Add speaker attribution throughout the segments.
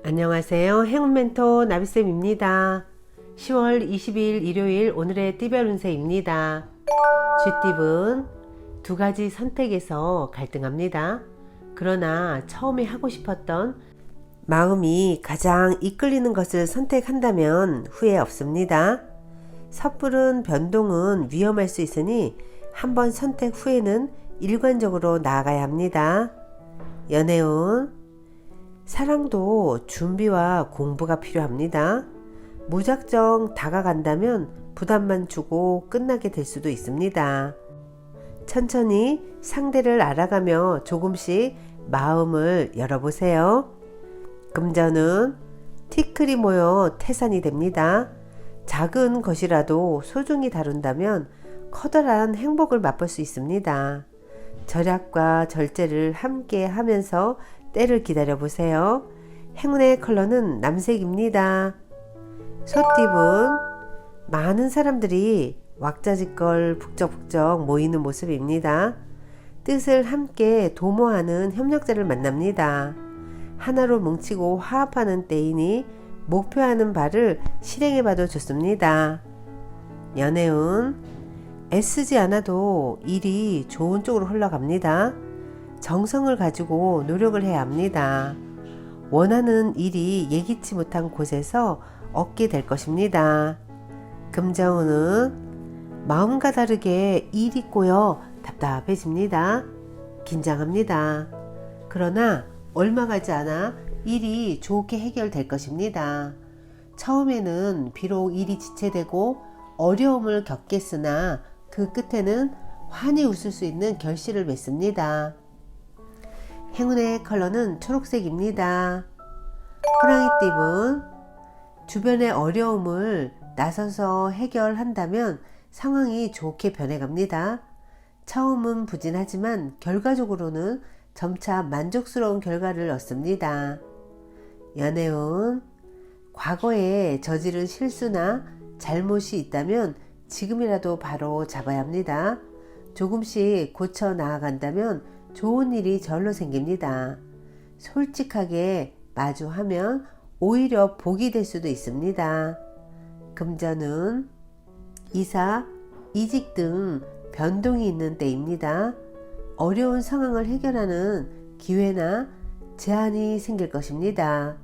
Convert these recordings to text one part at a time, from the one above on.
Speaker 1: 안녕하세요. 행운멘토 나비쌤입니다. 10월 20일 일요일 오늘의 띠별 운세입니다. 쥐띠분 두 가지 선택에서 갈등합니다. 그러나 처음에 하고 싶었던 마음이 가장 이끌리는 것을 선택한다면 후회 없습니다. 섣부른 변동은 위험할 수 있으니 한번 선택 후에는 일관적으로 나아가야 합니다. 연애운 사랑도 준비와 공부가 필요합니다. 무작정 다가간다면 부담만 주고 끝나게 될 수도 있습니다. 천천히 상대를 알아가며 조금씩 마음을 열어보세요. 금전은 티끌이 모여 태산이 됩니다. 작은 것이라도 소중히 다룬다면 커다란 행복을 맛볼 수 있습니다. 절약과 절제를 함께 하면서 때를 기다려 보세요. 행운의 컬러는 남색입니다. 소띠분 많은 사람들이 왁자지껄 북적북적 모이는 모습입니다. 뜻을 함께 도모하는 협력자를 만납니다. 하나로 뭉치고 화합하는 때이니 목표하는 바를 실행해 봐도 좋습니다. 연애운 애쓰지 않아도 일이 좋은 쪽으로 흘러갑니다. 정성을 가지고 노력을 해야 합니다. 원하는 일이 예기치 못한 곳에서 얻게 될 것입니다. 금정운은 마음과 다르게 일이 꼬여 답답해집니다. 긴장합니다. 그러나 얼마 가지 않아 일이 좋게 해결될 것입니다. 처음에는 비록 일이 지체되고 어려움을 겪겠으나 그 끝에는 환히 웃을 수 있는 결실을 맺습니다. 행운의 컬러는 초록색입니다. 호랑이띠분 주변의 어려움을 나서서 해결한다면 상황이 좋게 변해갑니다. 처음은 부진하지만 결과적으로는 점차 만족스러운 결과를 얻습니다. 연애운 과거에 저지른 실수나 잘못이 있다면 지금이라도 바로 잡아야 합니다. 조금씩 고쳐 나아간다면 좋은 일이 절로 생깁니다. 솔직하게 마주하면 오히려 복이 될 수도 있습니다. 금전은 이사, 이직 등 변동이 있는 때입니다. 어려운 상황을 해결하는 기회나 제한이 생길 것입니다.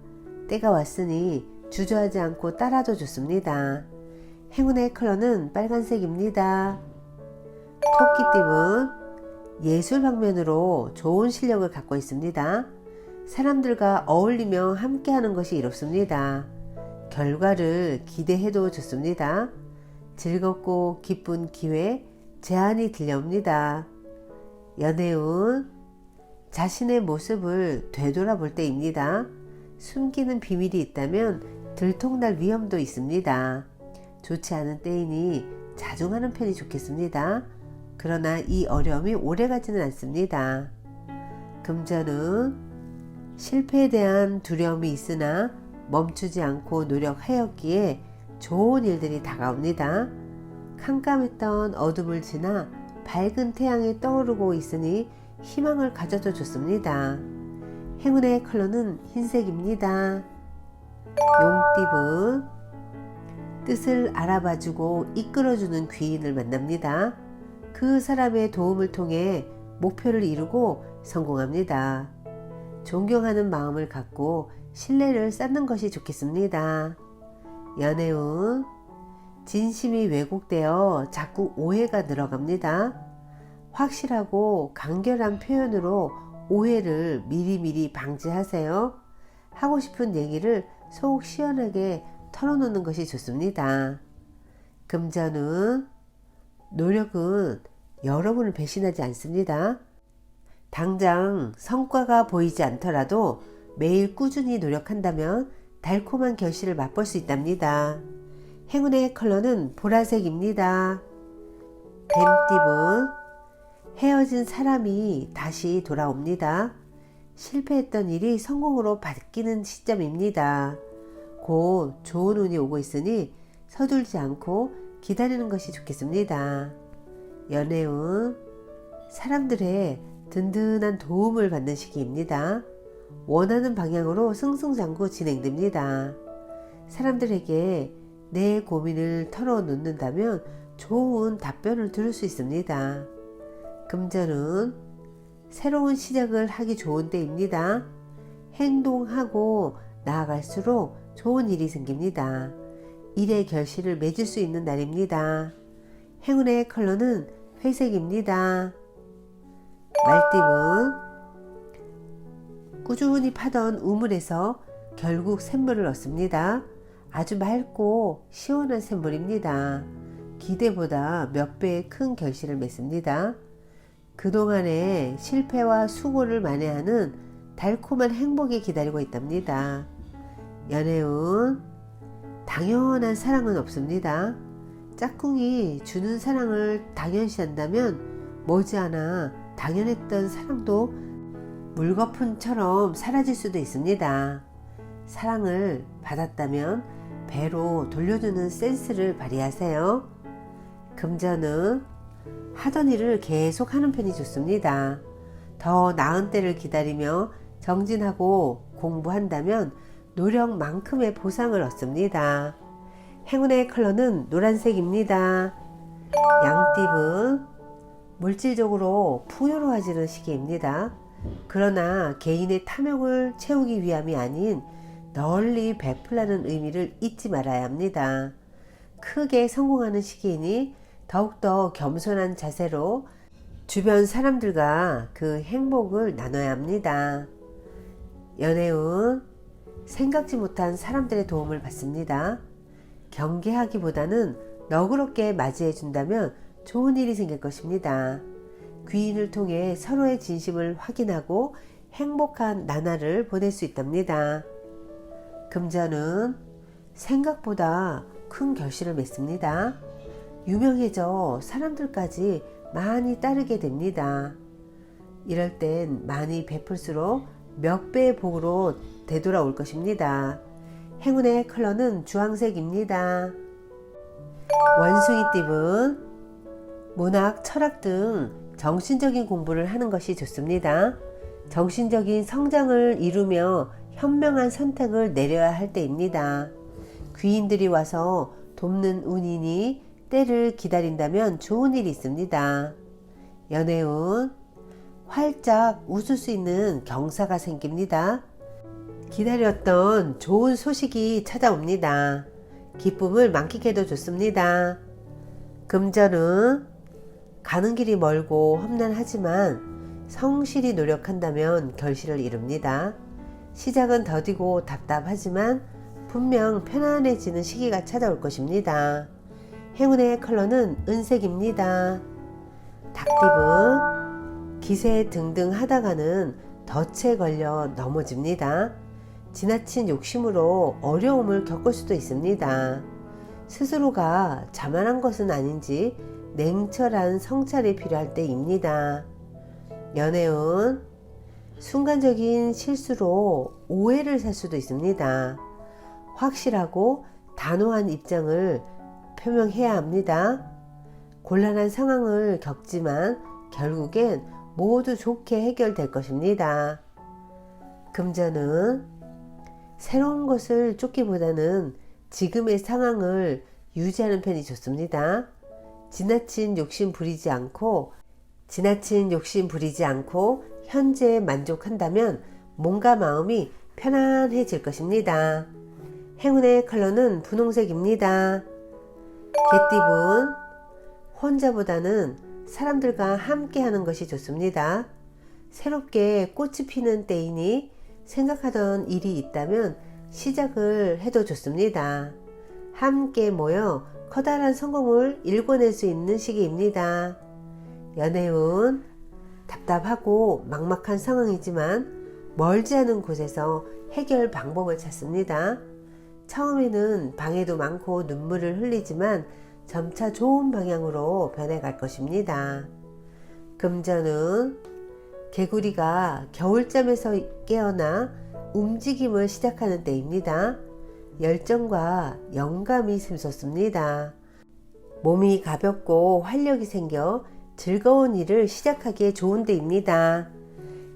Speaker 1: 때가 왔으니 주저하지 않고 따라도 좋습니다. 행운의 컬러는 빨간색입니다. 토끼띠분 예술 방면으로 좋은 실력을 갖고 있습니다. 사람들과 어울리며 함께하는 것이 이롭습니다. 결과를 기대해도 좋습니다. 즐겁고 기쁜 기회, 제안이 들려옵니다. 연애운 자신의 모습을 되돌아볼 때입니다. 숨기는 비밀이 있다면 들통날 위험도 있습니다. 좋지 않은 때이니 자중하는 편이 좋겠습니다. 그러나 이 어려움이 오래가지는 않습니다. 금전은 실패에 대한 두려움이 있으나 멈추지 않고 노력하였기에 좋은 일들이 다가옵니다. 캄캄했던 어둠을 지나 밝은 태양이 떠오르고 있으니 희망을 가져도 좋습니다. 행운의 컬러는 흰색입니다. 용띠분 뜻을 알아봐주고 이끌어주는 귀인을 만납니다. 그 사람의 도움을 통해 목표를 이루고 성공합니다. 존경하는 마음을 갖고 신뢰를 쌓는 것이 좋겠습니다. 연애운 진심이 왜곡되어 자꾸 오해가 늘어갑니다. 확실하고 간결한 표현으로 오해를 미리미리 방지하세요. 하고 싶은 얘기를 속 시원하게 털어놓는 것이 좋습니다. 금전운 노력은 여러분을 배신하지 않습니다. 당장 성과가 보이지 않더라도 매일 꾸준히 노력한다면 달콤한 결실을 맛볼 수 있답니다. 행운의 컬러는 보라색입니다. 뱀띠분 헤어진 사람이 다시 돌아옵니다. 실패했던 일이 성공으로 바뀌는 시점입니다. 곧 좋은 운이 오고 있으니 서둘지 않고 기다리는 것이 좋겠습니다. 연애운 사람들의 든든한 도움을 받는 시기입니다. 원하는 방향으로 승승장구 진행됩니다. 사람들에게 내 고민을 털어놓는다면 좋은 답변을 들을 수 있습니다. 금전은 새로운 시작을 하기 좋은 때입니다. 행동하고 나아갈수록 좋은 일이 생깁니다. 일의 결실을 맺을 수 있는 날입니다. 행운의 컬러는 회색입니다. 말띠분, 꾸준히 파던 우물에서 결국 샘물을 얻습니다. 아주 맑고 시원한 샘물입니다. 기대보다 몇 배의 큰 결실을 맺습니다. 그동안의 실패와 수고를 만회하는 달콤한 행복이 기다리고 있답니다. 연애운, 당연한 사랑은 없습니다. 짝꿍이 주는 사랑을 당연시한다면 머지않아 당연했던 사랑도 물거품처럼 사라질 수도 있습니다. 사랑을 받았다면 배로 돌려주는 센스를 발휘하세요. 금전은 하던 일을 계속 하는 편이 좋습니다. 더 나은 때를 기다리며 정진하고 공부한다면 노력만큼의 보상을 얻습니다. 행운의 컬러는 노란색입니다. 양띠분, 물질적으로 풍요로워지는 시기입니다. 그러나 개인의 탐욕을 채우기 위함이 아닌 널리 베풀라는 의미를 잊지 말아야 합니다. 크게 성공하는 시기이니 더욱더 겸손한 자세로 주변 사람들과 그 행복을 나눠야 합니다. 연애운, 생각지 못한 사람들의 도움을 받습니다. 경계하기보다는 너그럽게 맞이해 준다면 좋은 일이 생길 것입니다. 귀인을 통해 서로의 진심을 확인하고 행복한 나날을 보낼 수 있답니다. 금전은 생각보다 큰 결실을 맺습니다. 유명해져 사람들까지 많이 따르게 됩니다. 이럴 땐 많이 베풀수록 몇 배의 복으로 되돌아올 것입니다. 행운의 컬러는 주황색입니다. 원숭이띠분, 문학, 철학 등 정신적인 공부를 하는 것이 좋습니다. 정신적인 성장을 이루며 현명한 선택을 내려야 할 때입니다. 귀인들이 와서 돕는 운이니 때를 기다린다면 좋은 일이 있습니다. 연애운, 활짝 웃을 수 있는 경사가 생깁니다. 기다렸던 좋은 소식이 찾아옵니다. 기쁨을 만끽해도 좋습니다. 금전은 가는 길이 멀고 험난하지만 성실히 노력한다면 결실을 이룹니다. 시작은 더디고 답답하지만 분명 편안해지는 시기가 찾아올 것입니다. 행운의 컬러는 은색입니다. 닭띠분, 기세 등등 하다가는 덫에 걸려 넘어집니다. 지나친 욕심으로 어려움을 겪을 수도 있습니다. 스스로가 자만한 것은 아닌지 냉철한 성찰이 필요할 때입니다. 연애운, 순간적인 실수로 오해를 살 수도 있습니다. 확실하고 단호한 입장을 표명해야 합니다. 곤란한 상황을 겪지만 결국엔 모두 좋게 해결될 것입니다. 금전은 새로운 것을 쫓기보다는 지금의 상황을 유지하는 편이 좋습니다. 지나친 욕심 부리지 않고 현재에 만족한다면 몸과 마음이 편안해질 것입니다. 행운의 컬러는 분홍색입니다. 개띠분, 혼자보다는 사람들과 함께 하는 것이 좋습니다. 새롭게 꽃이 피는 때이니 생각하던 일이 있다면 시작을 해도 좋습니다. 함께 모여 커다란 성공을 일궈낼 수 있는 시기입니다. 연애운, 답답하고 막막한 상황이지만 멀지 않은 곳에서 해결 방법을 찾습니다. 처음에는 방해도 많고 눈물을 흘리지만 점차 좋은 방향으로 변해갈 것입니다. 금전은 개구리가 겨울잠에서 깨어나 움직임을 시작하는 때입니다. 열정과 영감이 샘솟습니다. 몸이 가볍고 활력이 생겨 즐거운 일을 시작하기에 좋은 때입니다.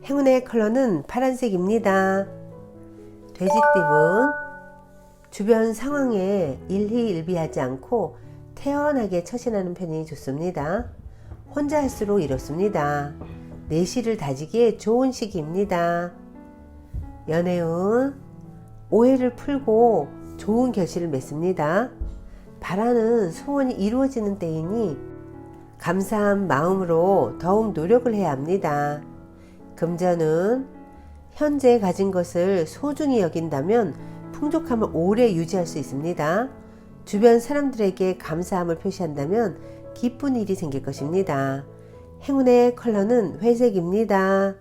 Speaker 1: 행운의 컬러는 파란색입니다. 돼지띠분, 주변 상황에 일희일비하지 않고 태연하게 처신하는 편이 좋습니다. 혼자 할수록 이렇습니다. 내실을 다지기에 좋은 시기입니다. 연애운, 오해를 풀고 좋은 결실을 맺습니다. 바라는 소원이 이루어지는 때이니 감사한 마음으로 더욱 노력을 해야 합니다. 금전은 현재 가진 것을 소중히 여긴다면 풍족함을 오래 유지할 수 있습니다. 주변 사람들에게 감사함을 표시한다면 기쁜 일이 생길 것입니다. 행운의 컬러는 회색입니다.